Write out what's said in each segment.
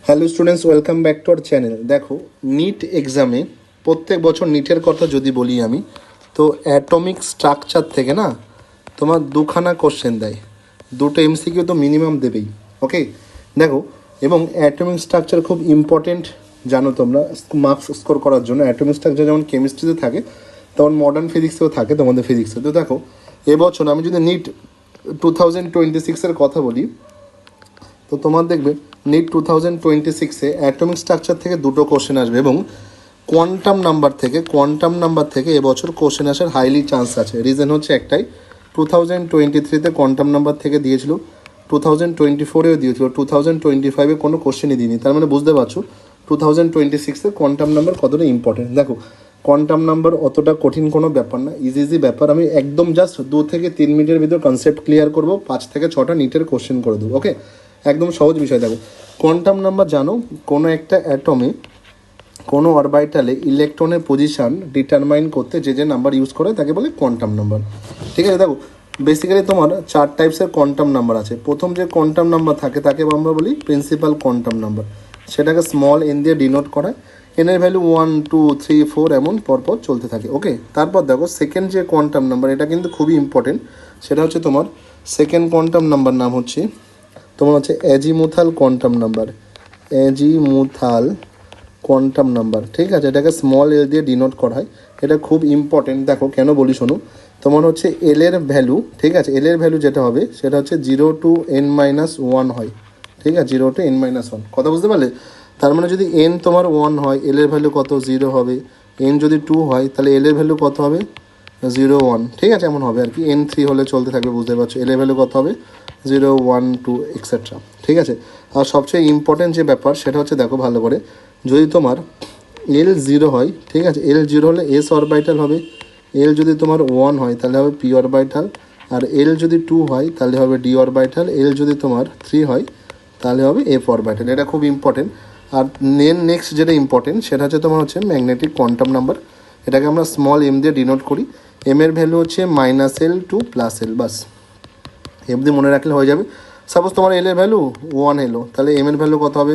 Hello students, welcome back to our channel. দেখো, NEET এক্সামে প্রত্যেক বছর নিটের কথা যদি বলি আমি, তো অ্যাটমিক স্ট্রাকচার থেকে না তোমার দুখানা কোশ্চেন দেয়, দুটো এমসিকিউ তো মিনিমাম দেবেই। ওকে, দেখো, এবং অ্যাটমিক স্ট্রাকচার খুব ইম্পর্টেন্ট, জানো তোমরা, মার্কস স্কোর করার জন্য। অ্যাটমিক স্ট্রাকচার যেমন কেমিস্ট্রিতে থাকে তেমন মডার্ন ফিজিক্সেও থাকে, তোমাদের ফিজিক্সে। তো দেখো, এবছর আমি যদি নিট 2026-এর কথা বলি, তো তোমার দেখবে নিট 2026-এ অ্যাটমিক স্ট্রাকচার থেকে দুটো কোশ্চেন আসবে, এবং কোয়ান্টাম নাম্বার থেকে এবছর কোশ্চেন আসার হাইলি চান্স আছে। রিজন হচ্ছে একটাই, 2023-তে কোয়ান্টাম নাম্বার থেকে দিয়েছিল, 2024-এও দিয়েছিল, 2025-এ কোনো কোশ্চেনই দিইনি। তার মানে বুঝতে পারছো 2026-এ কোয়ান্টাম নাম্বার কতটা ইম্পর্টেন্ট। দেখো, কোয়ান্টাম নাম্বার অতটা কঠিন কোনো ব্যাপার না, ইজি ব্যাপার। আমি একদম জাস্ট 2 থেকে 3 মিনিটের ভিতর কনসেপ্ট ক্লিয়ার করবো, 5 থেকে 6টা নিটের কোশ্চেন করে দেবো। ওকে, একদম সহজ বিষয়। দেখো, কোয়ান্টাম নাম্বার জানো, কোনো একটা অ্যাটমে কোনো অরবাইটালে ইলেকট্রনের পজিশান ডিটারমাইন করতে যে নাম্বার ইউজ করে তাকে বলে কোয়ান্টাম নাম্বার। ঠিক আছে, দেখো, বেসিক্যালি তোমার 4 টাইপসের কোয়ান্টাম নাম্বার আছে। প্রথম যে কোয়ান্টাম নাম্বার থাকে তাকে আমরা বলি প্রিন্সিপাল কোয়ান্টাম নাম্বার, সেটাকে স্মল এন দিয়ে ডিনোট করা। এনের ভ্যালু 1, 2, 3, 4 এমন পরপর চলতে থাকে। ওকে, তারপর দেখো সেকেন্ড যে কোয়ান্টাম নাম্বার, এটা কিন্তু খুবই ইম্পর্টেন্ট। সেটা হচ্ছে তোমার সেকেন্ড কোয়ান্টাম নাম্বার নাম হচ্ছে তোমার হচ্ছে azimuthal quantum number. Azimuthal quantum number, ঠিক আছে, এটাকে স্মল এল দিয়ে ডিনোট করা হয়। এটা খুব ইম্পর্টেন্ট। দেখো কেন বলি শোনো, তোমার হচ্ছে এল এর ভ্যালু, ঠিক আছে, এল এর ভ্যালু যেটা হবে সেটা হচ্ছে 0 to n-1 হয়। ঠিক আছে, 0 to n-1, কথা বুঝতে পারলে? তার মানে যদি n তোমার 1 হয়, এল এর ভ্যালু কত? 0 হবে। n যদি 2 হয় তাহলে এল এর ভ্যালু কত হবে? 0, 1, ঠিক আছে, এমন হবে আর কি। n3 হলে চলতে থাকবে, বুঝতে পারছো। এল এর ভ্যালু কত হবে? 0, 1, 2 এক্সেট্রা। ঠিক আছে, আর সবচেয়ে ইম্পর্টেন্ট যে ব্যাপার সেটা হচ্ছে, দেখো ভালো করে, যদি তোমার এল 0 হয়, ঠিক আছে, এল 0 হলে এস অরবাইটাল হবে। এল যদি তোমার 1 হয় তাহলে হবে পি অরবাইটাল, আর এল যদি 2 হয় তাহলে হবে ডি অরবাইটাল, এল যদি তোমার 3 হয় তাহলে হবে এফ অরবাইটাল। এটা খুব ইম্পর্টেন্ট। আর নেক্সট যেটা ইম্পর্টেন্ট সেটা হচ্ছে তোমার হচ্ছে ম্যাগনেটিক কোয়ান্টাম নাম্বার। এটাকে আমরা স্মল এম দিয়ে ডিনোট করি। এম এর ভ্যালু হচ্ছে -L to +L, বাস এম দিয়ে মনে রাখলে হয়ে যাবে। সাপোজ তোমার এল এর ভ্যালু 1 এলো, তাহলে এম এর ভ্যালু কত হবে?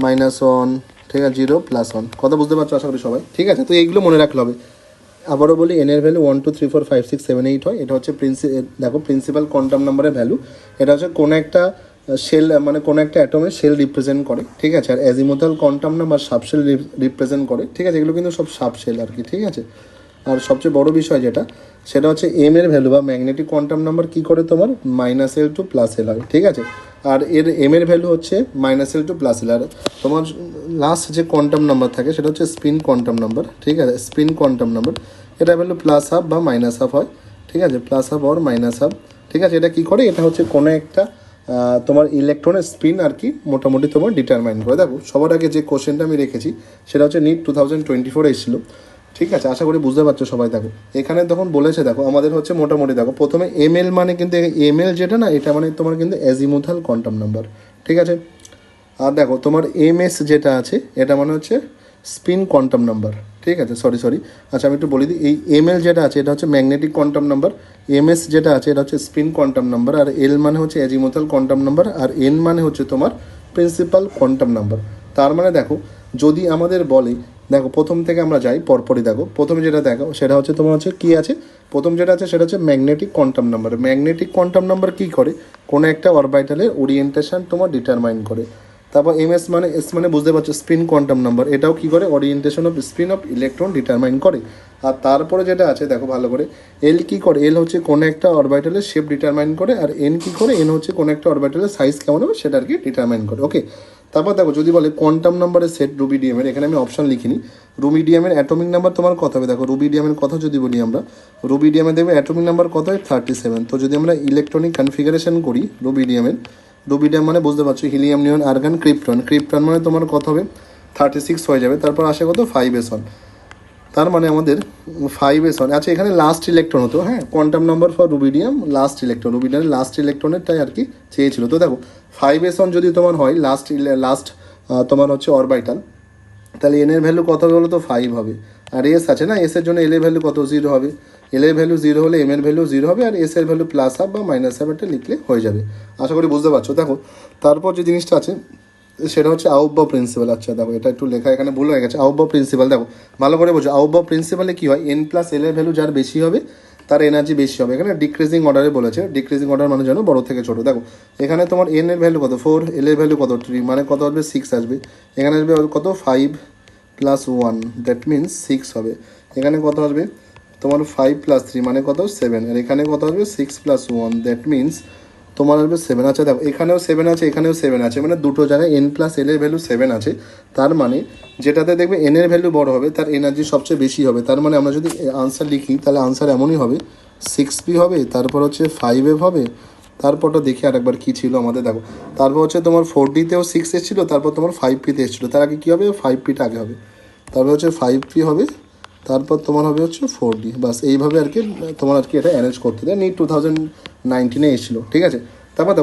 -1, ঠিক আছে, 0, +1, কথা বুঝতে পারছো আশা করি সবাই? ঠিক আছে, তো এইগুলো মনে রাখলে হবে। আবারও বলি, এন এর ভ্যালু 1, 2, 3, 4, 5, 6, 7, 8 হয়। এটা হচ্ছে দেখো প্রিন্সিপাল কোয়ান্টাম নাম্বারের ভ্যালু। এটা হচ্ছে কোনো একটা শেল, মানে কোনো একটা অ্যাটমের শেল রিপ্রেজেন্ট করে। ঠিক আছে, আর azimuthal quantum number subshell represent করে। ঠিক আছে, এগুলো কিন্তু সব সাবশেল আর কি। ঠিক আছে, আর সবচেয়ে বড় বিষয় যেটা, সেটা হচ্ছে এম এর ভ্যালু বা ম্যাগনেটিক কোয়ান্টাম নাম্বার কী করে তোমার -L to +L হয়। ঠিক আছে, আর এর এম এর ভ্যালু হচ্ছে -L to +L। আর তোমার লাস্ট যে কোয়ান্টাম নাম্বার থাকে সেটা হচ্ছে স্পিন কোয়ান্টাম নাম্বার। ঠিক আছে, স্পিন কোয়ান্টাম নাম্বার, এটা ভ্যালু +12 বা -12 হয়। ঠিক আছে, +12 or -12। ঠিক আছে, এটা কী করে? এটা হচ্ছে কোনো একটা তোমার ইলেকট্রনের স্পিন আর কি মোটামুটি তোমার ডিটারমাইন করে। দেখো, সবার আগে যে কোশ্চেনটা আমি রেখেছি সেটা হচ্ছে নিট 2024 এসেছিলো। ঠিক আছে, আশা করি বুঝতে পারছো সবাই। দেখো এখানে তখন বলেছে, দেখো আমাদের হচ্ছে মোটামুটি, দেখো প্রথমে এম এল মানে কিন্তু এম এল যেটা না, এটা মানে তোমার কিন্তু অ্যাজিমুথাল কোয়ান্টাম নাম্বার। ঠিক আছে, আর দেখো তোমার এম এস যেটা আছে এটা মানে হচ্ছে স্পিন কোয়ান্টাম নাম্বার। ঠিক আছে, সরি, আচ্ছা আমি একটু বলে দিই, এই এম এল যেটা আছে এটা হচ্ছে magnetic quantum number, M S যেটা আছে এটা হচ্ছে স্পিন কোয়ান্টাম নাম্বার, আর এল মানে হচ্ছে অ্যাজিমুথাল কোয়ান্টাম নাম্বার, আর এন মানে হচ্ছে তোমার প্রিন্সিপাল কোয়ান্টাম নাম্বার। তার মানে দেখো, যদি আমাদের বলে, দেখো প্রথম থেকে আমরা যাই পরপরই। দেখো প্রথমে যেটা দেখো সেটা হচ্ছে তোমার হচ্ছে কী আছে, প্রথম যেটা আছে সেটা হচ্ছে magnetic quantum number. Magnetic quantum number কী করে? কোনো একটা অরবাইটালের ওরিয়েন্টেশন তোমার ডিটারমাইন করে। তারপর এস মানে বুঝতে পারছো স্পিন কোয়ান্টাম নাম্বার, এটাও কী করে? Orientation off spin off electron determine করে। আর তারপরে যেটা আছে দেখো ভালো করে, এল কী করে? এল হচ্ছে কোনো একটা অরবাইটালের শেপ ডিটারমাইন করে। আর এন কী করে? এন হচ্ছে কোনো একটা অরবাইটালের সাইজ কেমন হবে সেটা আর কি ডিটারমাইন করে। ওকে, তারপর দেখো যদি বলে কোয়ান্টাম নাম্বারের সেট রুবিডিয়ামের, এখানে আমি অপশন লিখিনি, রুবিডিয়ামের অ্যাটমিক নাম্বার তোমার কত হবে? দেখো রুবিডিয়ামের কথা যদি বলি আমরা, রুবিডিয়ামে দেখবে অ্যাটমিক নাম্বার কত হয়? 37। তো যদি আমরা ইলেকট্রনিক কনফিগারেশন করি রুবিডিয়াম মানে বুঝতে পারছো হিলিয়াম, নিয়ন, আর্গন, ক্রিপ্টন মানে তোমার কত হবে? 36 হয়ে যাবে। তারপর আসে কত? 5s1। তার মানে আমাদের 5s1, আচ্ছা এখানে লাস্ট ইলেকট্রন হতো, হ্যাঁ, quantum number for rubidium last electron, রুবিডিয়ামের লাস্ট ইলেকট্রনেরটাই আর কি চেয়েছিল। তো দেখো 5s1 যদি তোমার হয় লাস্ট তোমার হচ্ছে অরবাইটাল, তাহলে এন এর ভ্যালু কত হবে বলো তো? 5 হবে। আর এস আছে না, এস এর জন্য এল এর ভ্যালু কত? 0 হবে। এল এর ভ্যালু 0 হলে এম এর ভ্যালু 0 হবে, আর এস এর ভ্যালু +1 বা -1 এটা লিখলে হয়ে যাবে। আশা করি বুঝতে পারছো। দেখো তারপর যে জিনিসটা আছে সেটা হচ্ছে আউটবাউ প্রিন্সিপাল। আচ্ছা দেখো, এটা একটু লেখা এখানে ভুল হয়ে গেছে। আউটবাউ প্রিন্সিপাল দেখো ভালো করে বোঝো। আউটবাউ প্রিন্সিপালে কী হয়, এন প্লাস এল এর ভ্যালু যার বেশি হবে তার এনার্জি বেশি হবে। এখানে ডিক্রিজিং অর্ডারে বলেছে, ডিক্রিজিং অর্ডার মানে জানো বড় থেকে ছোটো। দেখো এখানে তোমার এন এর ভ্যালু কত 4, এল এর ভ্যালু কত 3, মানে কত আসবে 6 আসবে। এখানে আসবে কত 5 প্লাস 1, দ্যাট মিনস 6 হবে। এখানে কত আসবে তোমার 5 প্লাস 3 মানে কত 7, আর এখানে কত আসবে 6 প্লাস 1, দ্যাট মিনস তোমার আসবে 7। আচ্ছা দেখো এখানেও 7 আছে, এখানেও 7 আছে, মানে দুটো জায়গায় এন প্লাস এল এর ভ্যালু 7 আছে। তার মানে যেটাতে দেখবে এন এর ভ্যালু বড় হবে তার এনার্জি সবচেয়ে বেশি হবে। তার মানে আমরা যদি আনসার লিখি তাহলে আনসার এমনই হবে 6p হবে, তারপর হচ্ছে 5f হবে, তারপরটা দেখি আরেকবার কী ছিল আমাদের। দেখো তারপর হচ্ছে তোমার 4dতেও 6 এসেছিলো, তারপর তোমার 5pতে এসেছিলো, তার আগে কী হবে 5pটা আগে হবে, তারপর হচ্ছে 5p হবে, তারপর তোমার হবে হচ্ছে 4d। বাস এইভাবে আর কি তোমার আর কি এটা অ্যারেঞ্জ করতে দেয়। নিট 2019-এ এসেছিলো, ঠিক আছে। তারপর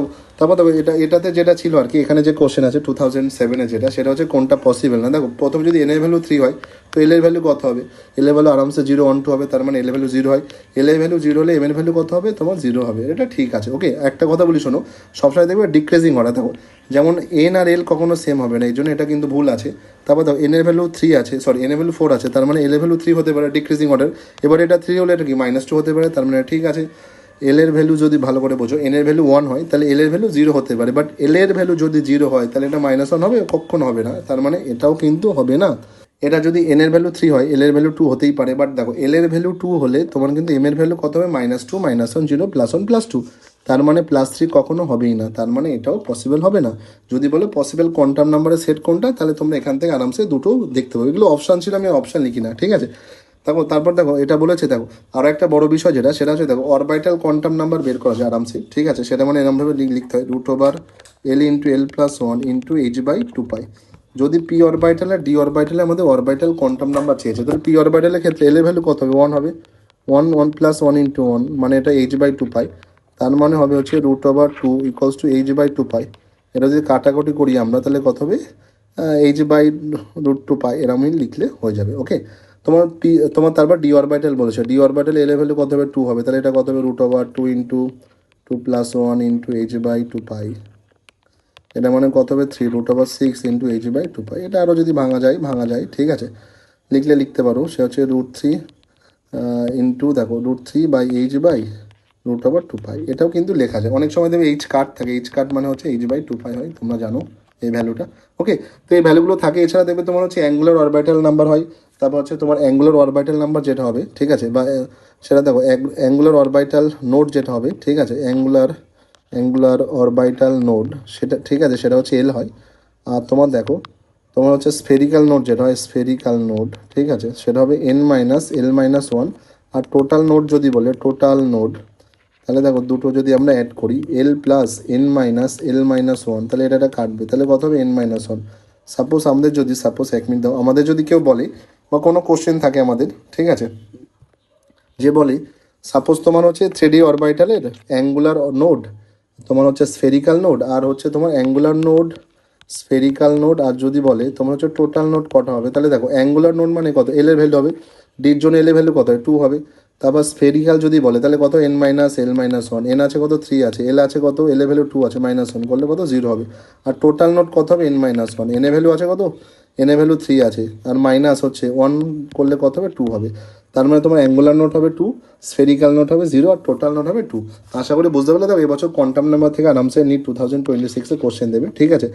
দেখো এটাতে যেটা ছিল আর কি, এখানে যে কোশ্চেন আছে 2007-এ যেটা, সেটা হচ্ছে কোনটা পসিবল না। দেখো প্রথম যদি এন এর ভ্যালু 3 হয় তো এল এর ভ্যালু কত হবে, এল এর ভ্যালু আরামসে 0 1 2 হবে, তার মানে এল এর ভ্যালু 0 হয়। এল এর ভ্যালু 0 হলে এম এর ভ্যালু কত হবে তোমার 0 হবে, এটা ঠিক আছে। ওকে, একটা কথা বলি শোনো, সবসময় দেখবে ডিক্রিজিং অর্ডার। দেখো যেমন এন আর এল কখনো সেম হবে না, এই জন্য এটা কিন্তু ভুল আছে। তারপর দেখো এন এর ভ্যালু 3 আছে, সরি এন এর ভ্যালু 4 আছে, তার মানে এল এর ভ্যালু 3 হতে পারে, ডিক্রিজিং অর্ডার। এবার এটা 3 হলে এটা কি -2 হতে পারে, তার মানে ঠিক আছে। এল এর ভ্যালু যদি ভালো করে বোঝো, এন এর ভ্যালু 1 হয় তাহলে এল এর ভ্যালু 0 হতে পারে, বাট এল এর ভ্যালু যদি 0 হয় তাহলে এটা -1 হবে, কখনো হবে না, তার মানে এটাও কিন্তু হবে না। এটা যদি এন এর ভ্যালু 3 হয় এল এর ভ্যালু 2 হতেই পারে, বাট দেখো এল এর ভ্যালু 2 হলে তোমার কিন্তু এম এর ভ্যালু কত হবে -2 -1 0 +1 +2, তার মানে +3 কখনো হবেই না, তার মানে এটাও পসিবল হবে না। যদি বলো পসিবল কোয়ান্টাম নাম্বারের সেট কোনটা, তাহলে তোমরা এখান থেকে আরামসে দুটো দেখতে পাবে। এগুলো অপশান ছিল, আমি অপশান লিখি না, ঠিক আছে। তারপর দেখো এটা বলেছে, দেখো আরও একটা বড় বিষয় যেটা, সেটা হচ্ছে দেখো অরবিটাল কোয়ান্টাম নাম্বার বের করা যায় আরামসে, ঠিক আছে। সেটা মানে এরকমভাবে লিখতে হয় √L × L+1 × h/2π। যদি পি অরবিটাল আর ডি অরবিটালে আমাদের অরবিটাল কোয়ান্টাম নাম্বার চেয়েছে, তাহলে পি অরবিটালের ক্ষেত্রে এল এর ভ্যালু কত হবে 1 হবে, 1 1 + 1 × 1 মানে এটা h/2π, তার মানে হবে হচ্ছে √2 = h/2π। এটা যদি কাটাকুটি করি আমরা তাহলে কত হবে h/√2π, এরকমই লিখলে হয়ে যাবে। ওকে, তোমার তারপর ডি অরবিটাল বলেছে, ডি অরবিটাল এল এর ভ্যালু কত হবে 2 হবে, তাহলে এটা কত হবে √2 × 2 + 1 × h/2π, এটা মানে কত হবে 3 √6 × h/2π। এটা আরও যদি ভাঙা যায়, ঠিক আছে, লিখতে পারো, সে হচ্ছে √3 দেখো √3/h/√2π। এটাও কিন্তু লেখা যায়, অনেক সময় দেবে এইচ কাট থাকে, এইচ কাট মানে হচ্ছে h/2π হয়, তোমরা জানো এই ভ্যালুটা। ওকে, তো এই ভ্যালুগুলো থাকে। এছাড়া দেখবে তোমার হচ্ছে অ্যাঙ্গুলার অরবিটাল নাম্বার হয়, তারপর হচ্ছে তোমার অ্যাঙ্গুলার অরবিটাল নাম্বার যেটা হবে, ঠিক আছে, বা সেটা দেখো অ্যাঙ্গুলার অরবিটাল নোড যেটা হবে, ঠিক আছে, অ্যাঙ্গুলার অরবিটাল নোড সেটা, ঠিক আছে, সেটা হচ্ছে এল হয়। আর তোমার হচ্ছে স্ফেরিক্যাল নোড যেটা হয়, স্ফেরিক্যাল নোড, ঠিক আছে, সেটা হবে n-l-1। আর টোটাল নোড যদি বলে, টোটাল নোড, তাহলে দেখো দুটো যদি আমরা অ্যাড করি l + n-l-1, তাহলে এটা কাটবে, তাহলে কত হবে n-1। সাপোজ 1 মিনিট দাও, আমাদের যদি কেউ বলে বা কোনো কোশ্চেন থাকে আমাদের, ঠিক আছে, যে বলে সাপোজ তোমার হচ্ছে 3D অরবিটালের অ্যাঙ্গুলার নোড, তোমার হচ্ছে স্ফেরিক্যাল নোড, আর হচ্ছে তোমার অ্যাঙ্গুলার নোড, স্ফেরিক্যাল নোড, আর যদি বলে তোমার হচ্ছে টোটাল নোড কটা হবে, তাহলে দেখো অ্যাঙ্গুলার নোড মানে কত, এল এর ভ্যালু হবে, ডির জন্য এল এর ভ্যালু কত হবে 2 হবে। তারপর স্ফেরিক্যাল যদি বলে তাহলে কত n-l-1, এন আছে কত 3 আছে, এল আছে কত, এল এর ভ্যালু 2 আছে, -1 করলে কত 0 হবে। আর টোটাল নোড কত হবে n-1, এন এর ভ্যালু আছে কত, এন এর ভ্যালু 3 আছে, আর মাইনাস হচ্ছে 1 করলে কত হবে 2 হবে। তার মানে তোমার অ্যাঙ্গুলার নোট হবে 2, স্ফেরিক্যাল নোট হবে 0, আর টোটাল নোট হবে 2। আশা করি বুঝতে পারলে। দেখো এবছর কোয়ান্টাম নাম্বার থেকে আরামসে নিট 2026-এ কোশ্চেন দেবে, ঠিক আছে।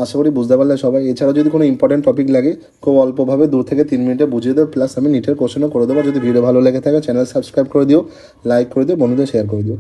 আশা করি বুঝতে পারলে সবাই। এছাড়াও যদি কোনো ইম্পর্টেন্ট টপিক লাগে খুব অল্পভাবে 2 থেকে 3 মিনিটে বুঝিয়ে দেবো, প্লাস আমি নিটের কোশ্চেনও করে দেবো। যদি ভিডিও ভালো লেগে থাকে চ্যানেল সাবস্ক্রাইব করে দিও, লাইক করে দিও, বন্ধুদের শেয়ার করে দিও।